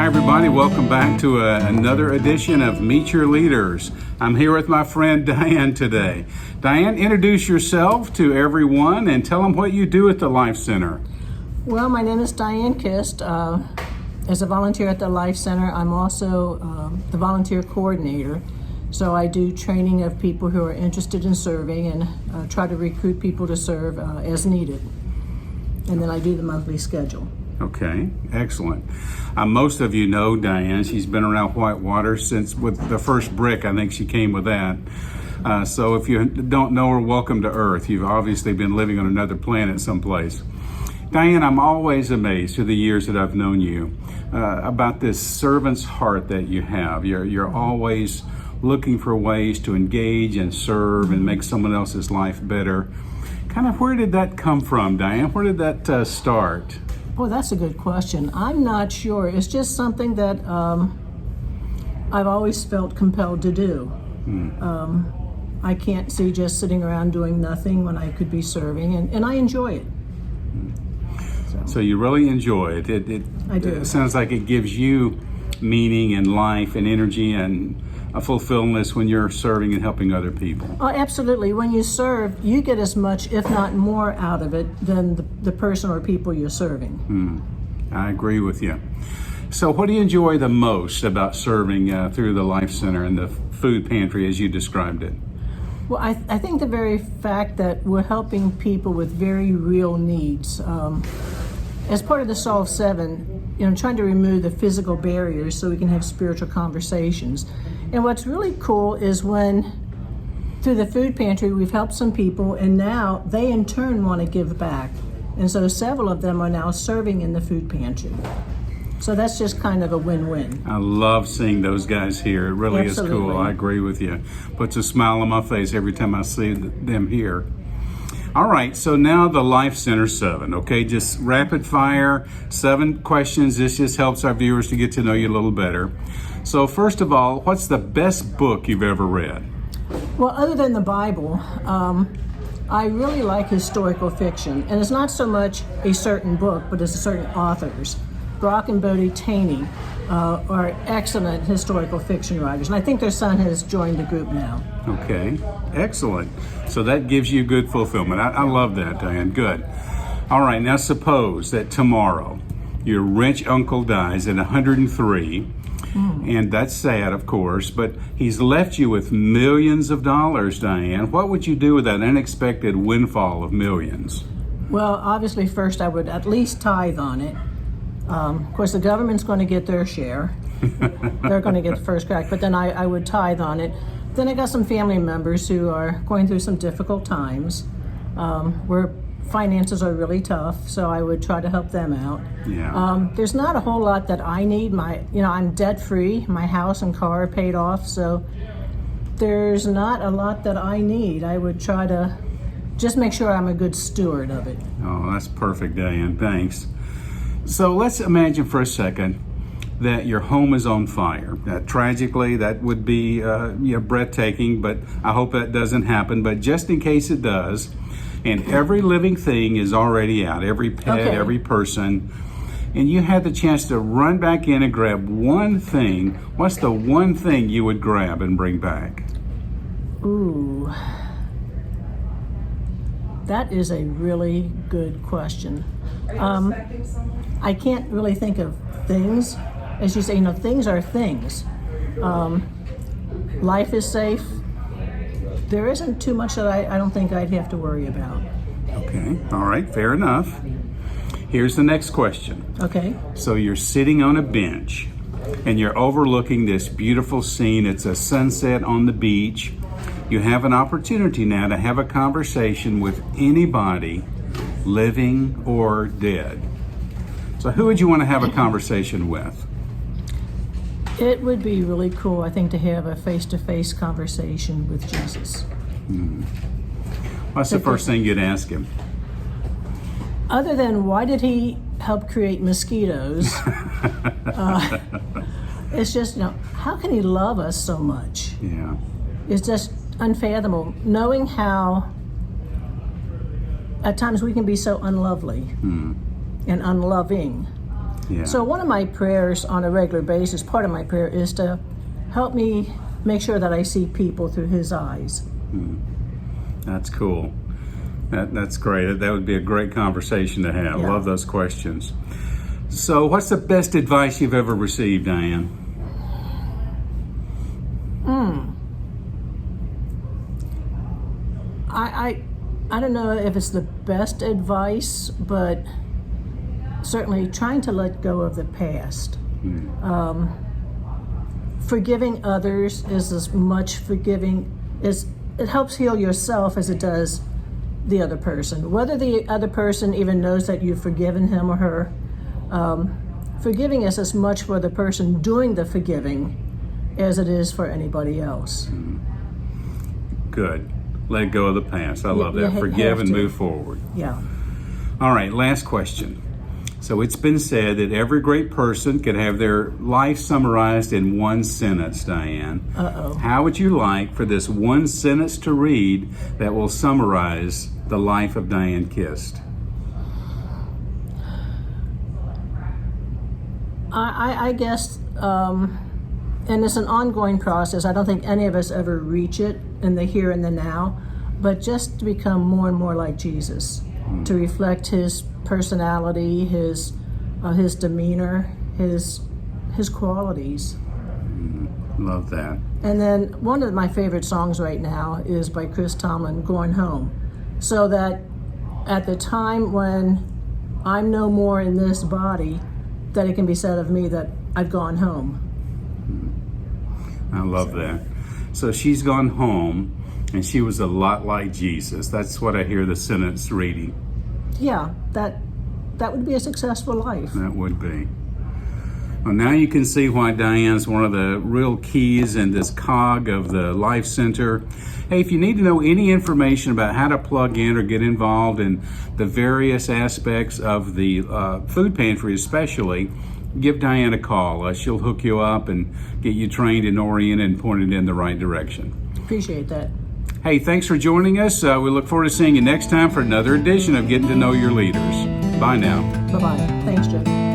Hi, everybody. Welcome back to another edition of Meet Your Leaders. I'm here with my friend Diane today. Diane, introduce yourself to everyone and tell them what you do at the Life Center. Well, my name is Diane Kist. As a volunteer at the Life Center, I'm also the volunteer coordinator. So I do training of people who are interested in serving and try to recruit people to serve as needed. And then I do the monthly schedule. Okay, excellent. Most of you know Diane. She's been around Whitewater since with the first brick. I think she came with that. So if you don't know her, welcome to Earth. You've obviously been living on another planet someplace. Diane, I'm always amazed through the years that I've known you about this servant's heart that you have. You're always looking for ways to engage and serve and make someone else's life better. Kind of where did that come from, Diane? Where did that start? Boy, that's a good question. I'm not sure. It's just something that I've always felt compelled to do. I can't see just sitting around doing nothing when I could be serving, and I enjoy it. So you really enjoy it. I do. It sounds like it gives you meaning and life and energy and a fulfillment when you're serving and helping other people. Oh, absolutely. When you serve, you get as much, if not more, out of it than the person or people you're serving. I agree with you. So what do you enjoy the most about serving through the Life Center and the food pantry as you described it? Well, I think the very fact that we're helping people with very real needs. As part of the Solve 7, trying to remove the physical barriers so we can have spiritual conversations. And what's really cool is when, through the food pantry, we've helped some people, and now they in turn want to give back. And so several of them are now serving in the food pantry. So that's just kind of a win-win. I love seeing those guys here. It really Absolutely. is cool. I agree with you. Puts a smile on my face every time I see them here. All right, so now the Life Center 7, okay? Just rapid fire, 7 questions. This just helps our viewers to get to know you a little better. So first of all, what's the best book you've ever read? Well, other than the Bible, I really like historical fiction. And it's not so much a certain book, but it's a certain authors. Brock and Bodie Taney are excellent historical fiction writers. And I think their son has joined the group now. Okay, excellent. So that gives you good fulfillment. I love that, Diane. Good. All right, now suppose that tomorrow your rich uncle dies at 103, and that's sad, of course, but he's left you with millions of dollars, Diane. What would you do with that unexpected windfall of millions? Well, obviously, first I would at least tithe on it. Of course, the government's going to get their share. They're going to get the first crack, but then I would tithe on it. Then I got some family members who are going through some difficult times where finances are really tough, so I would try to help them out. Yeah. There's not a whole lot that I need. I'm debt-free. My house and car are paid off, so there's not a lot that I need. I would try to just make sure I'm a good steward of it. Oh, that's perfect, Diane. Thanks. So let's imagine for a second that your home is on fire. Tragically, that would be breathtaking, but I hope that doesn't happen. But just in case it does, and every living thing is already out, every pet, Okay. every person, and you had the chance to run back in and grab one thing, what's the one thing you would grab and bring back? Ooh. That is a really good question. I can't really think of things. As you say, things are things. Life is safe. There isn't too much that I don't think I'd have to worry about. Okay, all right, fair enough. Here's the next question. Okay. So you're sitting on a bench and you're overlooking this beautiful scene. It's a sunset on the beach. You have an opportunity now to have a conversation with anybody, living or dead. So who would you want to have a conversation with? It would be really cool, I think, to have a face-to-face conversation with Jesus. What's the first thing you'd ask him? Other than why did he help create mosquitoes? It's just, how can he love us so much? Yeah. It's just unfathomable, knowing how at times we can be so unlovely and unloving. Yeah. So one of my prayers on a regular basis, part of my prayer, is to help me make sure that I see people through his eyes. That's cool. That's great. That would be a great conversation to have. Yeah. Love those questions. So what's the best advice you've ever received, Diane? I don't know if it's the best advice, but certainly trying to let go of the past. Forgiving others is as much forgiving as it helps heal yourself as it does the other person. Whether the other person even knows that you've forgiven him or her, forgiving is as much for the person doing the forgiving as it is for anybody else. Good. Let go of the past. I love you that. have Forgive and to. move forward. Yeah. All right, last question. So it's been said that every great person could have their life summarized in one sentence, Diane. How would you like for this one sentence to read that will summarize the life of Diane Kist? I guess, and it's an ongoing process. I don't think any of us ever reach it in the here and the now, but just to become more and more like Jesus, to reflect his personality, his demeanor, his qualities. Love that. And then one of my favorite songs right now is by Kist, Going Home, so that at the time when I'm no more in this body, that it can be said of me that I've gone home. I love that. So she's gone home, and she was a lot like Jesus. That's what I hear the sentence reading. Yeah, that would be a successful life. That would be. Well, now you can see why Diane's one of the real keys in this cog of the Life Center. Hey, if you need to know any information about how to plug in or get involved in the various aspects of the food pantry especially, give Diane a call. She'll hook you up and get you trained and oriented and pointed in the right direction. Appreciate that. Hey, thanks for joining us. We look forward to seeing you next time for another edition of Getting to Know Your Leaders. Bye now. Bye-bye. Thanks, Jeff.